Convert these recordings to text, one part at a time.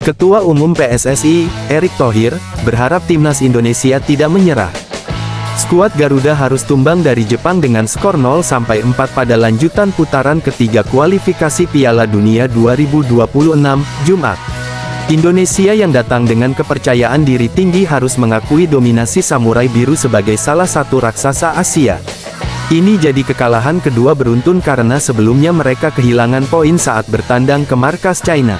Ketua Umum PSSI, Erick Thohir, berharap timnas Indonesia tidak menyerah. Skuad Garuda harus tumbang dari Jepang dengan skor 0-4 pada lanjutan putaran ketiga kualifikasi Piala Dunia 2026, Jumat. Indonesia yang datang dengan kepercayaan diri tinggi harus mengakui dominasi Samurai Biru sebagai salah satu raksasa Asia. Ini jadi kekalahan kedua beruntun karena sebelumnya mereka kehilangan poin saat bertandang ke markas China.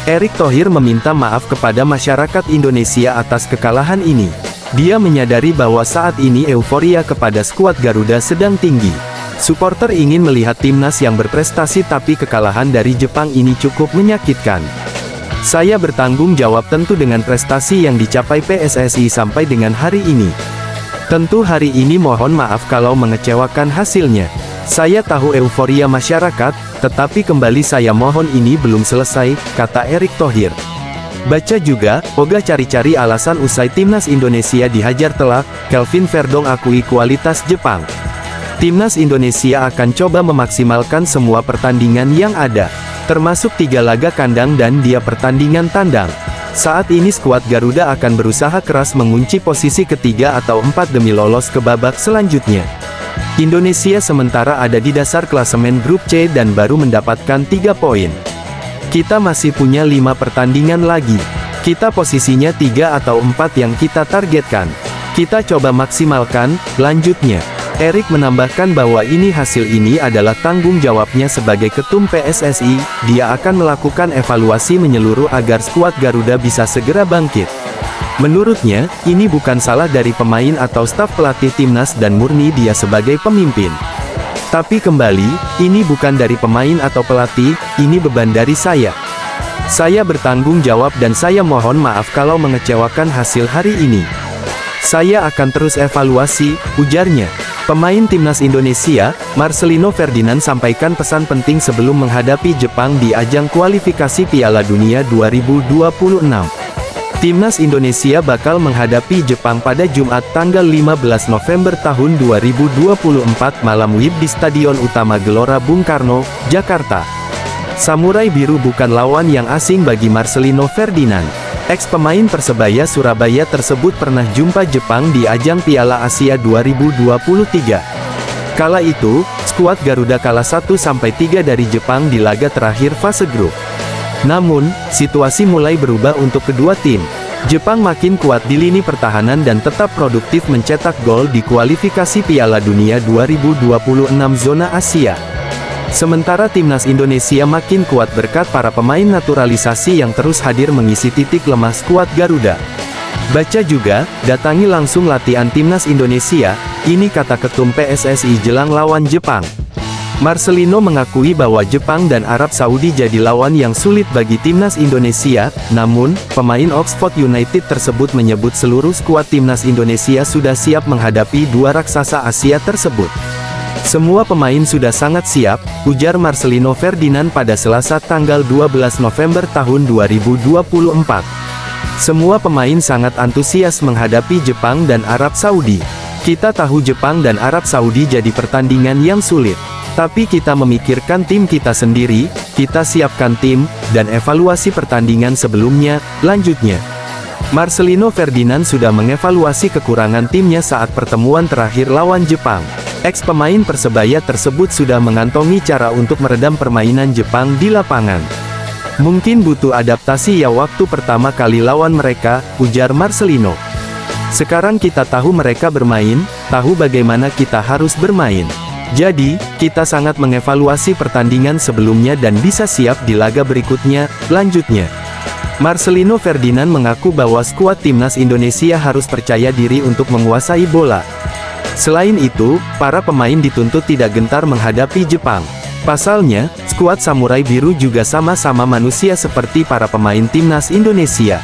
Erick Thohir meminta maaf kepada masyarakat Indonesia atas kekalahan ini. Dia menyadari bahwa saat ini euforia kepada skuad Garuda sedang tinggi. Supporter ingin melihat timnas yang berprestasi tapi kekalahan dari Jepang ini cukup menyakitkan. Saya bertanggung jawab tentu dengan prestasi yang dicapai PSSI sampai dengan hari ini. Tentu hari ini mohon maaf kalau mengecewakan hasilnya. Saya tahu euforia masyarakat, tetapi kembali saya mohon ini belum selesai, kata Erick Thohir. Baca juga, Oga cari-cari alasan usai timnas Indonesia dihajar telak, Kelvin Verdong akui kualitas Jepang. Timnas Indonesia akan coba memaksimalkan semua pertandingan yang ada, termasuk 3 laga kandang dan dia pertandingan tandang. Saat ini skuad Garuda akan berusaha keras mengunci posisi ketiga atau 4 demi lolos ke babak selanjutnya. Indonesia sementara ada di dasar klasemen grup C dan baru mendapatkan 3 poin. Kita masih punya 5 pertandingan lagi. Kita posisinya 3 atau 4 yang kita targetkan. Kita coba maksimalkan, lanjutnya. Erick menambahkan bahwa hasil ini adalah tanggung jawabnya sebagai ketum PSSI, dia akan melakukan evaluasi menyeluruh agar skuad Garuda bisa segera bangkit. Menurutnya, ini bukan salah dari pemain atau staf pelatih timnas dan murni dia sebagai pemimpin. Tapi kembali, ini bukan dari pemain atau pelatih, ini beban dari saya. Saya bertanggung jawab dan saya mohon maaf kalau mengecewakan hasil hari ini. Saya akan terus evaluasi, ujarnya. Pemain timnas Indonesia, Marcelino Ferdinand sampaikan pesan penting sebelum menghadapi Jepang di ajang kualifikasi Piala Dunia 2026. Timnas Indonesia bakal menghadapi Jepang pada Jumat tanggal 15 November tahun 2024 malam WIB di Stadion Utama Gelora Bung Karno, Jakarta. Samurai Biru bukan lawan yang asing bagi Marcelino Ferdinand. Ex-pemain Persebaya Surabaya tersebut pernah jumpa Jepang di ajang Piala Asia 2023. Kala itu, skuad Garuda kalah 1-3 dari Jepang di laga terakhir fase grup. Namun, situasi mulai berubah untuk kedua tim. Jepang makin kuat di lini pertahanan dan tetap produktif mencetak gol di kualifikasi Piala Dunia 2026 zona Asia. Sementara timnas Indonesia makin kuat berkat para pemain naturalisasi yang terus hadir mengisi titik lemah skuad Garuda. Baca juga, datangi langsung latihan timnas Indonesia, ini kata ketum PSSI jelang lawan Jepang. Marcelino mengakui bahwa Jepang dan Arab Saudi jadi lawan yang sulit bagi timnas Indonesia, namun, pemain Oxford United tersebut menyebut seluruh skuad timnas Indonesia sudah siap menghadapi dua raksasa Asia tersebut. Semua pemain sudah sangat siap, ujar Marcelino Ferdinand pada Selasa tanggal 12 November tahun 2024. Semua pemain sangat antusias menghadapi Jepang dan Arab Saudi. Kita tahu Jepang dan Arab Saudi jadi pertandingan yang sulit. Tapi kita memikirkan tim kita sendiri, kita siapkan tim, dan evaluasi pertandingan sebelumnya, lanjutnya. Marcelino Ferdinand sudah mengevaluasi kekurangan timnya saat pertemuan terakhir lawan Jepang. Ex-pemain Persebaya tersebut sudah mengantongi cara untuk meredam permainan Jepang di lapangan. Mungkin butuh adaptasi ya waktu pertama kali lawan mereka, ujar Marcelino. Sekarang kita tahu mereka bermain, tahu bagaimana kita harus bermain. Jadi, kita sangat mengevaluasi pertandingan sebelumnya dan bisa siap di laga berikutnya, lanjutnya. Marcelino Ferdinand mengaku bahwa skuad timnas Indonesia harus percaya diri untuk menguasai bola. Selain itu, para pemain dituntut tidak gentar menghadapi Jepang. Pasalnya, skuad Samurai Biru juga sama-sama manusia seperti para pemain timnas Indonesia.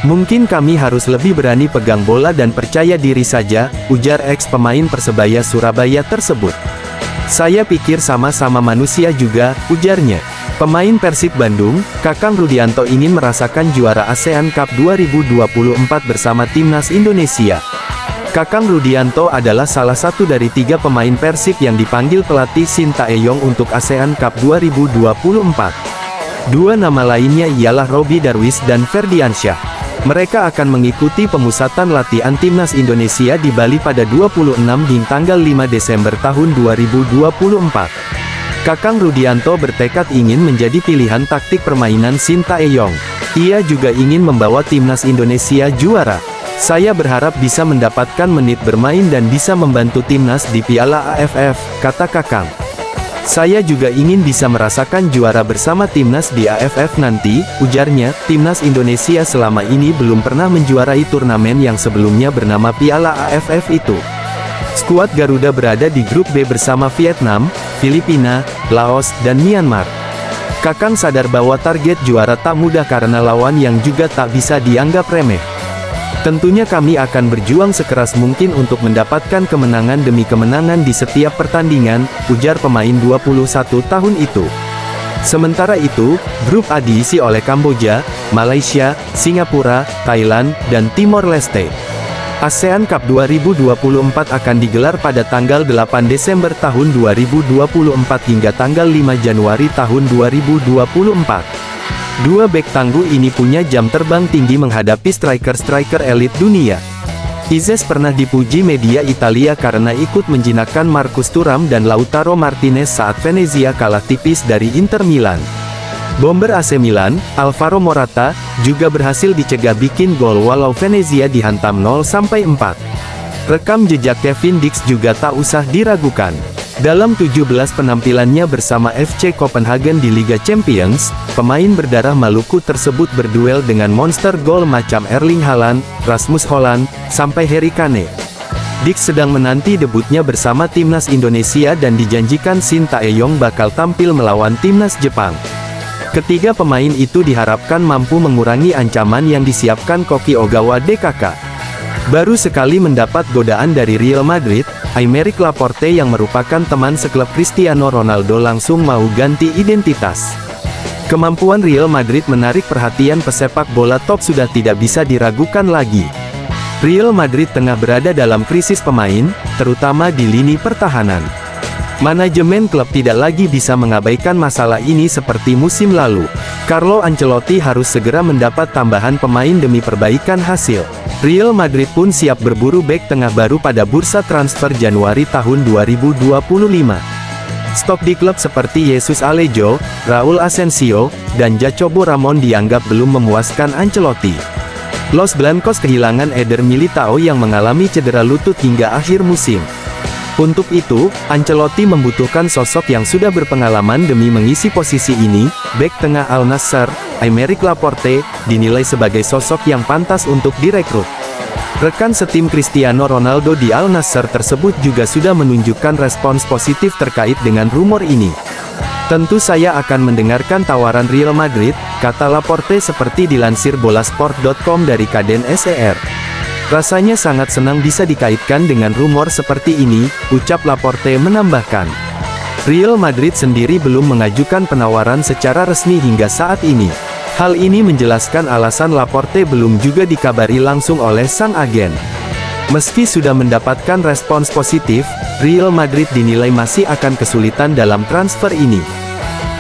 Mungkin kami harus lebih berani pegang bola dan percaya diri saja, ujar ex-pemain Persebaya Surabaya tersebut. Saya pikir sama-sama manusia juga, ujarnya. Pemain Persib Bandung, Kakang Rudianto ingin merasakan juara ASEAN Cup 2024 bersama timnas Indonesia. Kakang Rudianto adalah salah satu dari 3 pemain Persib yang dipanggil pelatih Shin Tae-yong untuk ASEAN Cup 2024. Dua nama lainnya ialah Robby Darwish dan Ferdiansyah. Mereka akan mengikuti pemusatan latihan timnas Indonesia di Bali pada 26 hingga tanggal 5 Desember tahun 2024. Kakang Rudianto bertekad ingin menjadi pilihan taktik permainan Sintayong. Ia juga ingin membawa timnas Indonesia juara. Saya berharap bisa mendapatkan menit bermain dan bisa membantu timnas di Piala AFF, kata Kakang. Saya juga ingin bisa merasakan juara bersama timnas di AFF nanti, ujarnya. Timnas Indonesia selama ini belum pernah menjuarai turnamen yang sebelumnya bernama Piala AFF itu. Skuad Garuda berada di grup B bersama Vietnam, Filipina, Laos, dan Myanmar. Kakang sadar bahwa target juara tak mudah karena lawan yang juga tak bisa dianggap remeh. Tentunya kami akan berjuang sekeras mungkin untuk mendapatkan kemenangan demi kemenangan di setiap pertandingan, ujar pemain 21 tahun itu. Sementara itu, grup A diisi oleh Kamboja, Malaysia, Singapura, Thailand, dan Timor Leste. ASEAN Cup 2024 akan digelar pada tanggal 8 Desember tahun 2024 hingga tanggal 5 Januari tahun 2024. Dua bek tangguh ini punya jam terbang tinggi menghadapi striker-striker elit dunia. Izes pernah dipuji media Italia karena ikut menjinakkan Marcus Thuram dan Lautaro Martinez saat Venezia kalah tipis dari Inter Milan. Bomber AC Milan, Alvaro Morata, juga berhasil dicegah bikin gol walau Venezia dihantam 0-4. Rekam jejak Kevin Dix juga tak usah diragukan. Dalam 17 penampilannya bersama FC Copenhagen di Liga Champions, pemain berdarah Maluku tersebut berduel dengan monster gol macam Erling Haaland, Rasmus Hojlund, sampai Harry Kane. Dix sedang menanti debutnya bersama timnas Indonesia dan dijanjikan Sintayong bakal tampil melawan timnas Jepang. Ketiga pemain itu diharapkan mampu mengurangi ancaman yang disiapkan Koki Ogawa DKK. Baru sekali mendapat godaan dari Real Madrid, Aymeric Laporte yang merupakan teman seklub Cristiano Ronaldo langsung mau ganti identitas. Kemampuan Real Madrid menarik perhatian pesepak bola top sudah tidak bisa diragukan lagi. Real Madrid tengah berada dalam krisis pemain, terutama di lini pertahanan. Manajemen klub tidak lagi bisa mengabaikan masalah ini seperti musim lalu. Carlo Ancelotti harus segera mendapat tambahan pemain demi perbaikan hasil. Real Madrid pun siap berburu bek tengah baru pada bursa transfer Januari tahun 2025. Stok di klub seperti Jesus Alejo, Raul Asensio, dan Jacobo Ramon dianggap belum memuaskan Ancelotti. Los Blancos kehilangan Eder Militao yang mengalami cedera lutut hingga akhir musim. Untuk itu, Ancelotti membutuhkan sosok yang sudah berpengalaman demi mengisi posisi ini. Bek tengah Al Nassr, Aymeric Laporte, dinilai sebagai sosok yang pantas untuk direkrut. Rekan setim Cristiano Ronaldo di Al Nassr tersebut juga sudah menunjukkan respons positif terkait dengan rumor ini. Tentu saya akan mendengarkan tawaran Real Madrid, kata Laporte seperti dilansir bolasport.com dari Kaden SER. Rasanya sangat senang bisa dikaitkan dengan rumor seperti ini, ucap Laporte menambahkan. Real Madrid sendiri belum mengajukan penawaran secara resmi hingga saat ini. Hal ini menjelaskan alasan Laporte belum juga dikabari langsung oleh sang agen. Meski sudah mendapatkan respons positif, Real Madrid dinilai masih akan kesulitan dalam transfer ini.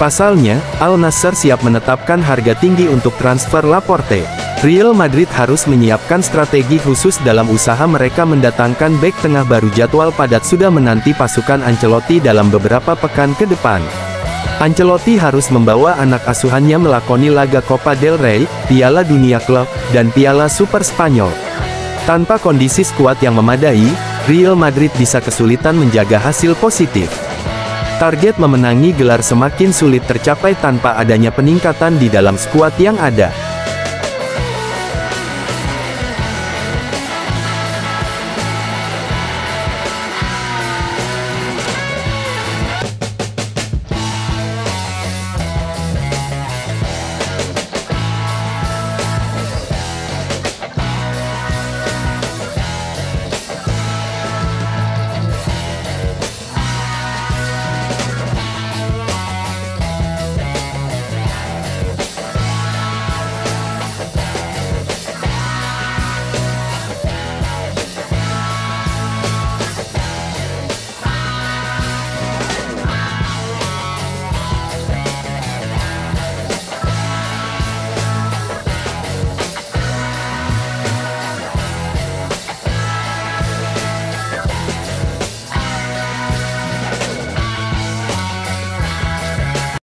Pasalnya, Al Nassr siap menetapkan harga tinggi untuk transfer Laporte. Real Madrid harus menyiapkan strategi khusus dalam usaha mereka mendatangkan bek tengah baru. Jadwal padat sudah menanti pasukan Ancelotti dalam beberapa pekan ke depan. Ancelotti harus membawa anak asuhannya melakoni laga Copa del Rey, Piala Dunia Klub, dan Piala Super Spanyol. Tanpa kondisi skuad yang memadai, Real Madrid bisa kesulitan menjaga hasil positif. Target memenangi gelar semakin sulit tercapai tanpa adanya peningkatan di dalam skuad yang ada.